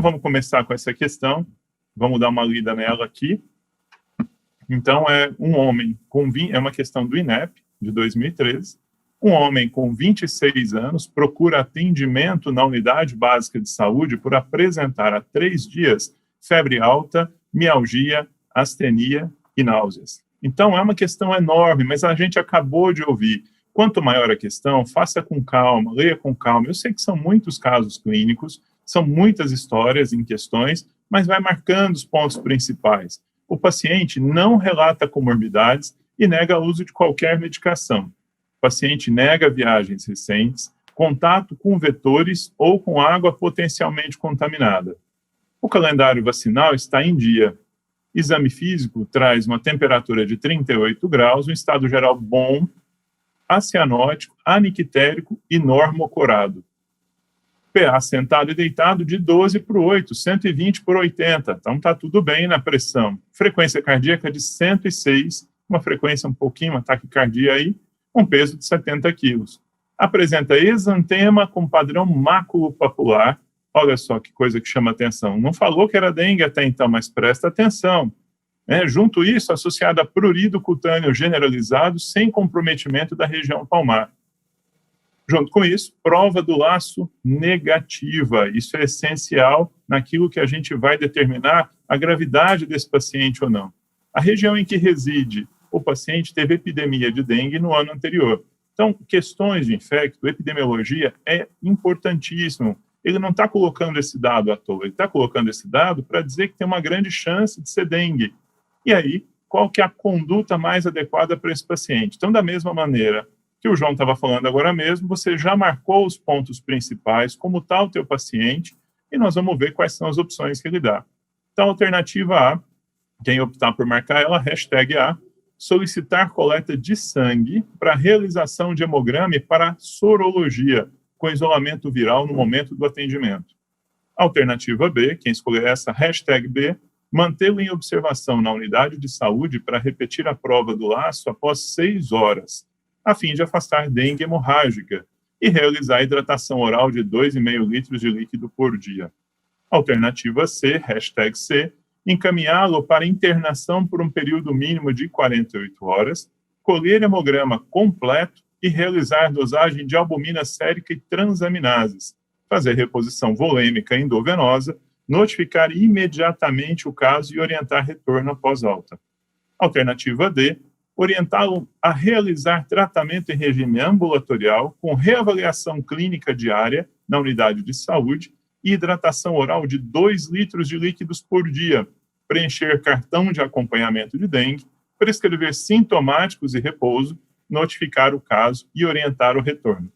Então, vamos começar com essa questão. Vamos dar uma lida nela aqui. Então, é uma questão do INEP, de 2013. Um homem com 26 anos procura atendimento na unidade básica de saúde por apresentar há 3 dias febre alta, mialgia, astenia e náuseas. Então, é uma questão enorme, mas a gente acabou de ouvir. Quanto maior a questão, faça com calma, leia com calma. Eu sei que são muitos casos clínicos, são muitas histórias em questões, mas vai marcando os pontos principais. O paciente não relata comorbidades e nega o uso de qualquer medicação. O paciente nega viagens recentes, contato com vetores ou com água potencialmente contaminada. O calendário vacinal está em dia. Exame físico traz uma temperatura de 38 graus, um estado geral bom, acianótico, anictérico e normocorado. PA sentado e deitado de 12 por 8, 120 por 80. Então está tudo bem na pressão. Frequência cardíaca de 106, uma frequência um pouquinho, uma taquicardia aí, com peso de 70 quilos. Apresenta exantema com padrão maculopapular. Olha só que coisa que chama atenção. Não falou que era dengue até então, mas presta atenção. Junto isso, associado a prurido cutâneo generalizado sem comprometimento da região palmar. Junto com isso, prova do laço negativa. Isso é essencial naquilo que a gente vai determinar a gravidade desse paciente ou não. A região em que reside o paciente teve epidemia de dengue no ano anterior. Então, questões de infecto, epidemiologia é importantíssimo. Ele não está colocando esse dado à toa, ele está colocando esse dado para dizer que tem uma grande chance de ser dengue. E aí, qual que é a conduta mais adequada para esse paciente? Então, da mesma maneira que o João estava falando agora mesmo, você já marcou os pontos principais, como está o teu paciente, e nós vamos ver quais são as opções que ele dá. Então, alternativa A, quem optar por marcar ela, #A, solicitar coleta de sangue para realização de hemograma e para sorologia, com isolamento viral no momento do atendimento. Alternativa B, quem escolher essa, #B, mantê-lo em observação na unidade de saúde para repetir a prova do laço após 6 horas, a fim de afastar dengue hemorrágica e realizar hidratação oral de 2,5 litros de líquido por dia. Alternativa C, #C, encaminhá-lo para internação por um período mínimo de 48 horas, colher hemograma completo e realizar dosagem de albumina sérica e transaminases, fazer reposição volêmica endovenosa, notificar imediatamente o caso e orientar retorno após alta. Alternativa D, orientá-lo a realizar tratamento em regime ambulatorial com reavaliação clínica diária na unidade de saúde e hidratação oral de 2 litros de líquidos por dia, preencher cartão de acompanhamento de dengue, prescrever sintomáticos e repouso, notificar o caso e orientar o retorno.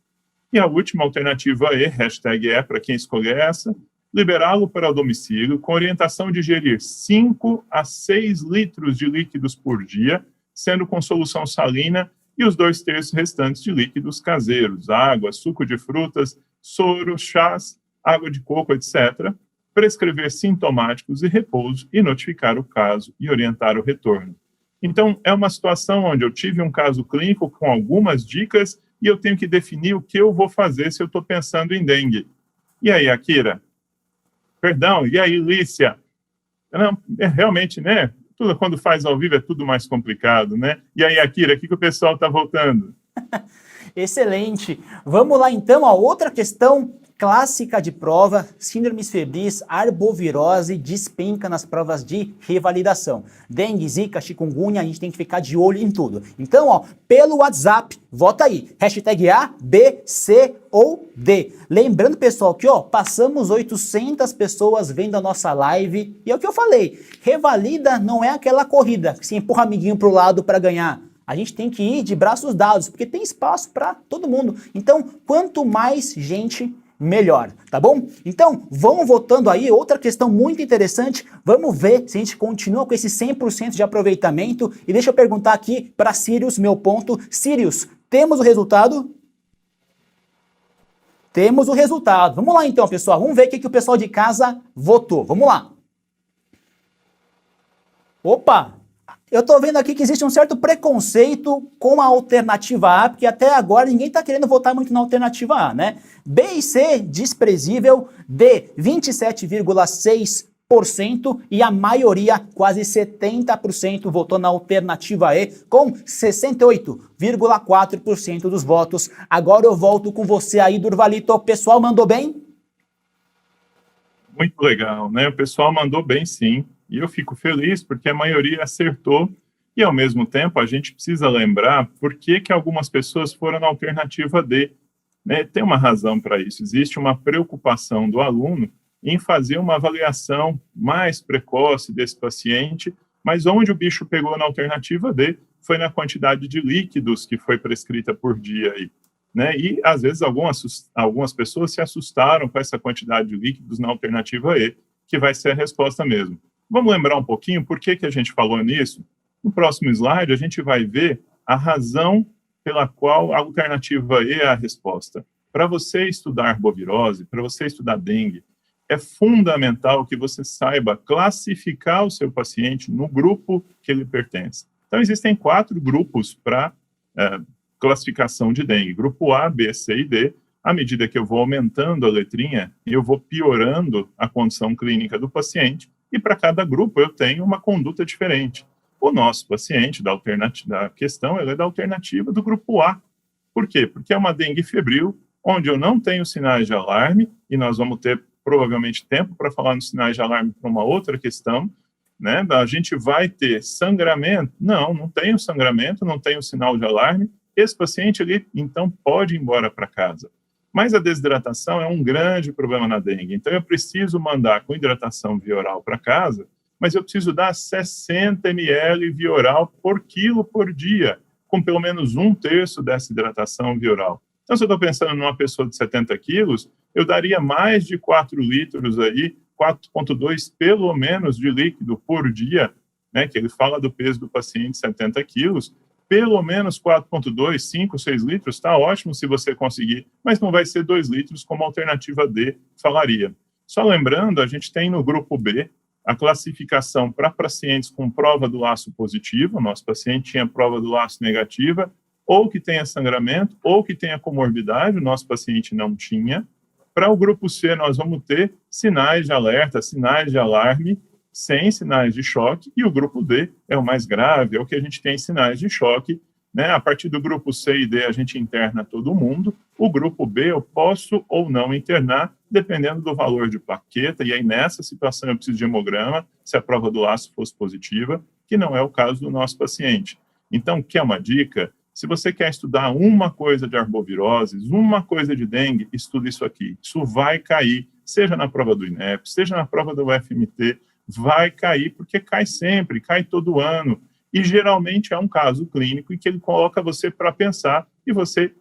E a última alternativa E, #E, para quem escolher essa, liberá-lo para o domicílio com orientação de ingerir 5 a 6 litros de líquidos por dia, sendo com solução salina e os 2/3 restantes de líquidos caseiros, água, suco de frutas, soro, chás, água de coco, etc., prescrever sintomáticos e repouso e notificar o caso e orientar o retorno. Então, é uma situação onde eu tive um caso clínico com algumas dicas e eu tenho que definir o que eu vou fazer se eu estou pensando em dengue. E aí, Akira? Perdão, e aí, Lícia? Não, realmente, né? Tudo quando faz ao vivo é tudo mais complicado, né? E aí, Akira, o que o pessoal está voltando? Excelente. Vamos lá, então, a outra questão clássica de prova: síndromes febris, arbovirose, despenca nas provas de revalidação. Dengue, zika, chikungunya, a gente tem que ficar de olho em tudo. Então, ó, pelo WhatsApp, vota aí, #A, B, C ou D. Lembrando, pessoal, que ó, passamos 800 pessoas vendo a nossa live, e é o que eu falei, revalida não é aquela corrida que se empurra amiguinho pro lado para ganhar. A gente tem que ir de braços dados, porque tem espaço para todo mundo. Então, quanto mais gente, melhor, tá bom? Então, vão votando aí. Outra questão muito interessante, vamos ver se a gente continua com esse 100% de aproveitamento. E deixa eu perguntar aqui para Sirius, meu ponto. Sirius, temos o resultado? Temos o resultado. Vamos lá então, pessoal. Vamos ver o que o pessoal de casa votou. Vamos lá. Opa! Eu estou vendo aqui que existe um certo preconceito com a alternativa A, porque até agora ninguém está querendo votar muito na alternativa A, né? B e C, desprezível. D, 27,6%. E a maioria, quase 70%, votou na alternativa E, com 68,4% dos votos. Agora eu volto com você aí, Durvalito. O pessoal mandou bem? Muito legal, né? O pessoal mandou bem, sim. E eu fico feliz porque a maioria acertou. E, ao mesmo tempo, a gente precisa lembrar por que algumas pessoas foram na alternativa D, né? Tem uma razão para isso. Existe uma preocupação do aluno em fazer uma avaliação mais precoce desse paciente, mas onde o bicho pegou na alternativa D foi na quantidade de líquidos que foi prescrita por dia aí, né? E, às vezes, algumas pessoas se assustaram com essa quantidade de líquidos na alternativa E, que vai ser a resposta mesmo. Vamos lembrar um pouquinho por que a gente falou nisso? No próximo slide, a gente vai ver a razão pela qual a alternativa E é a resposta. Para você estudar arbovirose, para você estudar dengue, é fundamental que você saiba classificar o seu paciente no grupo que ele pertence. Então, existem 4 grupos para classificação de dengue. Grupo A, B, C e D. À medida que eu vou aumentando a letrinha, eu vou piorando a condição clínica do paciente, e para cada grupo eu tenho uma conduta diferente. O nosso paciente da questão, ele é da alternativa do grupo A. Por quê? Porque é uma dengue febril, onde eu não tenho sinais de alarme, e nós vamos ter provavelmente tempo para falar nos sinais de alarme para uma outra questão, né? A gente vai ter sangramento? Não tenho sangramento, não tenho sinal de alarme. Esse paciente, ele, então, pode ir embora para casa. Mas a desidratação é um grande problema na dengue. Então, eu preciso mandar com hidratação via oral para casa, mas eu preciso dar 60 ml via oral por quilo por dia, com pelo menos 1/3 dessa hidratação via oral. Então, se eu estou pensando numa pessoa de 70 quilos, eu daria mais de 4 litros aí, 4,2 pelo menos de líquido por dia, né, que ele fala do peso do paciente, 70 quilos, pelo menos 4,2, 5, 6 litros, está ótimo se você conseguir, mas não vai ser 2 litros como a alternativa D falaria. Só lembrando, a gente tem no grupo B a classificação para pacientes com prova do laço positiva, nosso paciente tinha prova do laço negativa, ou que tenha sangramento, ou que tenha comorbidade, o nosso paciente não tinha. Para o grupo C, nós vamos ter sinais de alerta, sinais de alarme, sem sinais de choque, e o grupo D é o mais grave, é o que a gente tem sinais de choque, né? A partir do grupo C e D, a gente interna todo mundo. O grupo B, eu posso ou não internar, dependendo do valor de plaqueta, e aí nessa situação eu preciso de hemograma, se a prova do laço fosse positiva, que não é o caso do nosso paciente. Então, quer uma dica? Se você quer estudar uma coisa de arboviroses, uma coisa de dengue, estuda isso aqui. Isso vai cair, seja na prova do INEP, seja na prova do UFMT, vai cair, porque cai sempre, cai todo ano. E geralmente é um caso clínico em que ele coloca você para pensar, e você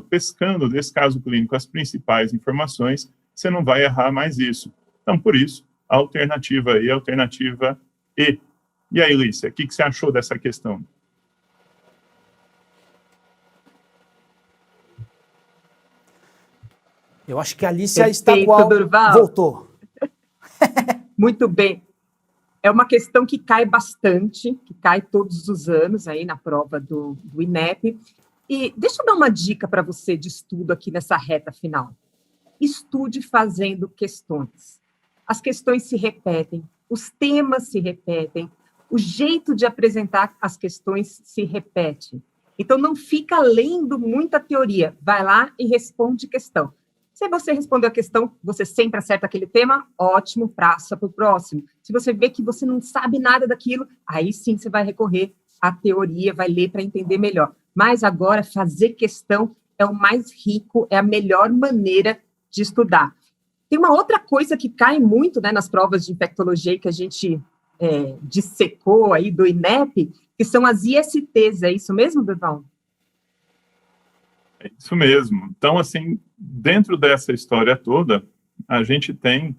pescando desse caso clínico as principais informações, você não vai errar mais isso. Então, por isso, a alternativa E, a alternativa E. E aí, Lícia, o que você achou dessa questão? Eu acho que a Alicia está igual. Durval. Voltou. Muito bem. É uma questão que cai bastante, que cai todos os anos aí na prova do INEP. E deixa eu dar uma dica para você de estudo aqui nessa reta final. Estude fazendo questões. As questões se repetem, os temas se repetem, o jeito de apresentar as questões se repete. Então, não fica lendo muita teoria. Vai lá e responde questão. Se você respondeu a questão, você sempre acerta aquele tema, ótimo, passa para o próximo. Se você vê que você não sabe nada daquilo, aí sim você vai recorrer à teoria, vai ler para entender melhor. Mas agora, fazer questão é o mais rico, é a melhor maneira de estudar. Tem uma outra coisa que cai muito, né, nas provas de infectologia que a gente dissecou aí do INEP, que são as ISTs, é isso mesmo, Durval? É isso mesmo. Então, assim, dentro dessa história toda, a gente tem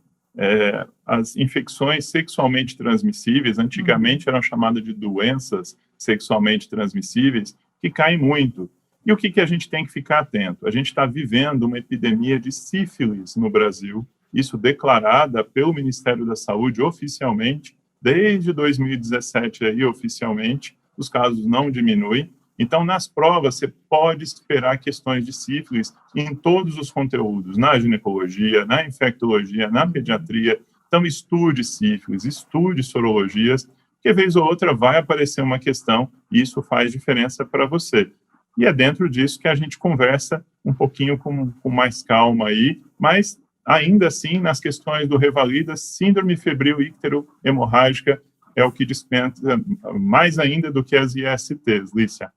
as infecções sexualmente transmissíveis, antigamente eram chamadas de doenças sexualmente transmissíveis, que caem muito. E o que a gente tem que ficar atento? A gente está vivendo uma epidemia de sífilis no Brasil, isso declarada pelo Ministério da Saúde oficialmente, desde 2017 aí, oficialmente, os casos não diminuem. Então, nas provas, você pode esperar questões de sífilis em todos os conteúdos, na ginecologia, na infectologia, na pediatria. Então, estude sífilis, estude sorologias, porque vez ou outra vai aparecer uma questão e isso faz diferença para você. E é dentro disso que a gente conversa um pouquinho com mais calma aí, mas ainda assim, nas questões do revalida, síndrome febril ictero-hemorrágica é o que dispensa mais ainda do que as ISTs, Lícia.